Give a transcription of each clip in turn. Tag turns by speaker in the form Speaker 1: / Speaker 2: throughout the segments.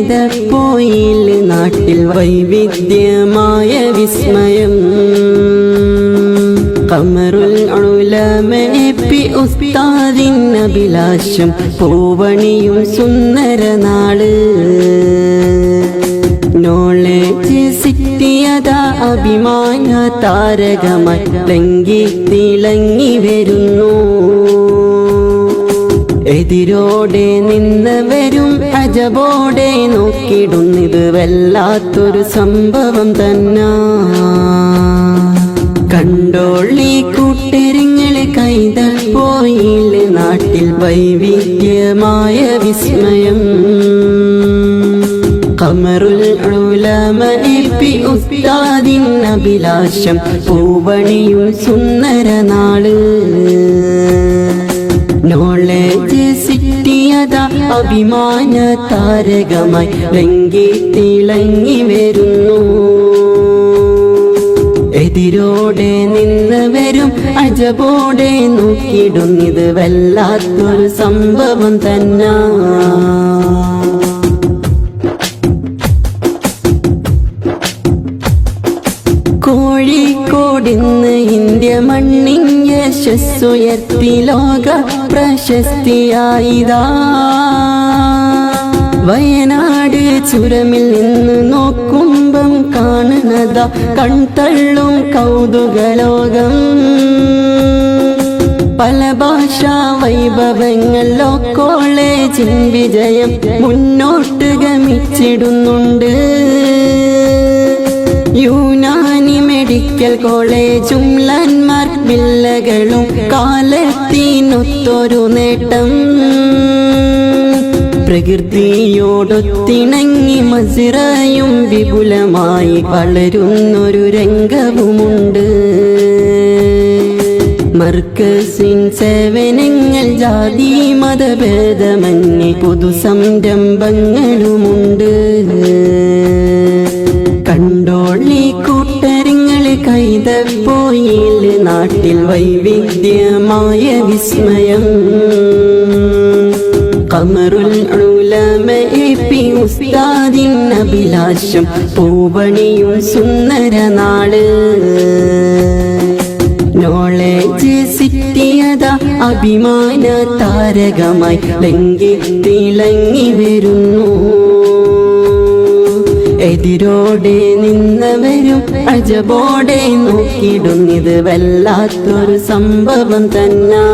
Speaker 1: കൈതപ്പോയിൽ നാട്ടിൽ വൈവിധ്യമായ വിസ്മയം. ഖമറുൽ ഉലമ പി ഉസ്താദിൻ അഭിലാഷം പൂവണിയും സുന്ദരനാള്. നോളേജ് സിറ്റിയതാ അഭിമാന താരകമായി ലങ്കി തിളങ്ങി വരുന്നു. എതിരോടെ നിന്നവരും അജബോടെ നോക്കിടുന്നിത് വല്ലാത്തൊരു സംഭവം തന്നെ. കണ്ടോളി കൂട്ടരങ്ങള് കൈതപ്പോയിൽ നാട്ടിൽ വൈവിധ്യമായ വിസ്മയം. ഖമറുൽ ഉലമ പി ഉസ്താദിൻ അഭിലാഷം പൂവണിയും സുന്ദരനാള്. നോളേജ് സിറ്റിയതാ അഭിമാന താരകമായി ലങ്കി തിളങ്ങി വരുന്നു. എതിരോടെ നിന്നവരും അജബോടെ നോക്കിടുന്നിത് വല്ലാത്തൊരു സംഭവം തന്നെ. കോഴിക്കോടിന്ന് ഇന്ത്യ മണ്ണിൻ യശസ്സുയർത്തി ലോക പ്രശസ്തിയായിതാ. വയനാട് ചുരമിൽ നിന്ന് നോക്കുമ്പം കാണുന്നതാ കൺതള്ളും കൗതുകലോകം. പല ഭാഷാ വൈഭവങ്ങളോ കോളേജിൻ വിജയം മുന്നോട്ട് ഗമിച്ചിടുന്നുണ്ട്. യുനാനി മെഡിക്കൽ കോളേജും ലാൻഡ്മാർക്ക് വില്ലകളും കാലത്തിനൊത്തൊരു നേട്ടം. പ്രകൃതിയോടൊത്തിണങ്ങി മസിറയും വിപുലമായി വളരുന്നൊരു രംഗവുമുണ്ട്. മർക്കസിൻ സേവനങ്ങൾ ജാതി മതഭേദമന്യേ പൊതു സംരംഭങ്ങളുമുണ്ട്. കണ്ടോളി കൂട്ടരങ്ങള് കൈതപ്പോയിൽ നാട്ടിൽ വൈവിധ്യമായ വിസ്മയം. ഖമറുൽ ഉലമ പി ഉസ്താദിൻ അഭിലാഷം പൂവണിയും സുന്ദരനാള്. നോളേജ് സിറ്റിയതാ അഭിമാന താരകമായി ലങ്കി തിളങ്ങി വരുന്നു. എതിരോടെ നിന്നവരും അജബോടെ നോക്കിടുന്നിത് വല്ലാത്തൊരു സംഭവം തന്നെ.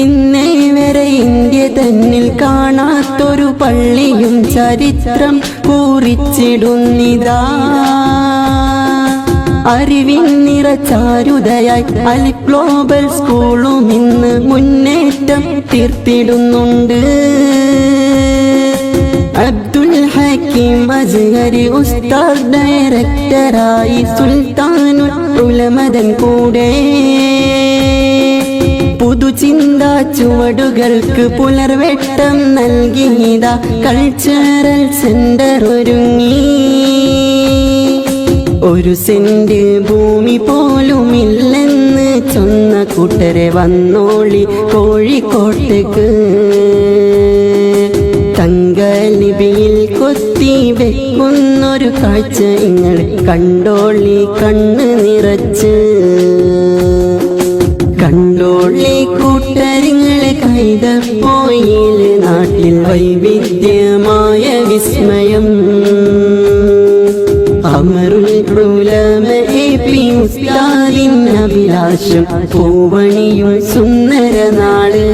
Speaker 1: ഇന്നേ വരെ ഇന്ത്യ തന്നിൽ കാണാത്തൊരു പള്ളിയും ചരിത്രം കുറിച്ചിടുന്നിതാ. അറിവിൻ നിറച്ചാരുതയായി അലിഫ് ഗ്ലോബൽ സ്കൂളും ഇന്ന് മുന്നേറ്റം തീർത്തിടുന്നുണ്ട്. അബ്ദുൽ ഹക്കീം അസ്ഹരി ഉസ്താദ് ഡയറക്ടറായി സുൽത്താനുൽ ഉലമതൻ കൂടെ പുതുചിന്താ ചുവടുകൾക്ക് പുലർവെട്ടം നൽകിയതാ കൾച്ചറൽ സെന്റർ ഒരുങ്ങി. ഒരു സെന്റ് ഭൂമി പോലുമില്ലെന്ന് ചൊന്ന കൂട്ടരെ വന്നോളി കോഴിക്കോട്ടേക്ക്. തങ്കലിപിയിൽ കൊത്തി വെക്കുന്നൊരു കാഴ്ച നിങ്ങൾ കണ്ടോളി കണ്ണ് നിറച്ച്. കണ്ടോളി കൂട്ടരങ്ങള് കൈതപ്പോയിൽ നാട്ടിൽ വൈവിധ്യമായ വിസ്മയം. ഖമറുൽ ഉലമ പി ഉസ്താദിൻ അഭിലാഷം പൂവണിയും സുന്ദരനാള്.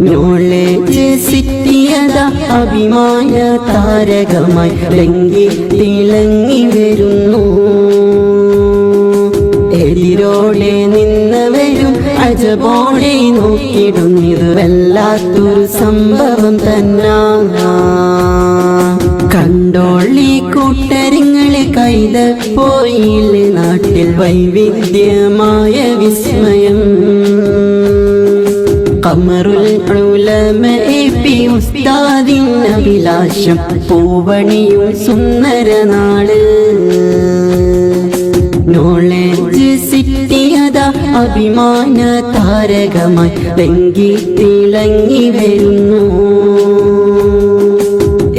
Speaker 1: നോളേജ് സിറ്റിയതാ അഭിമാന താരകമായി ലങ്കി തിളങ്ങി വരുന്നു. എതിരോടെ നിന്നവരും അജബോടെ നോക്കിടുന്നിത് വല്ലാത്തൊരു സംഭവം തന്നെ. കണ്ടോളി കൂട്ടരങ്ങള് കൈതപ്പോയിൽ നാട്ടിൽ വൈവിധ്യമായ വിസ്മയം. ഖമറുൽ ഉലമ പി ഉസ്താദിൻ അഭിലാഷം പൂവണിയും സുന്ദരനാള്. നോളേജ് സിറ്റിയതാ അഭിമാന താരകമായി വെങ്കി തിളങ്ങി വരുന്നു.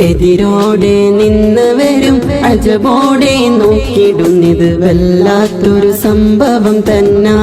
Speaker 1: എതിരോടെ നിന്നവരും അജബോടെ നോക്കിടുന്നത് വല്ലാത്തൊരു സംഭവം തന്നെ.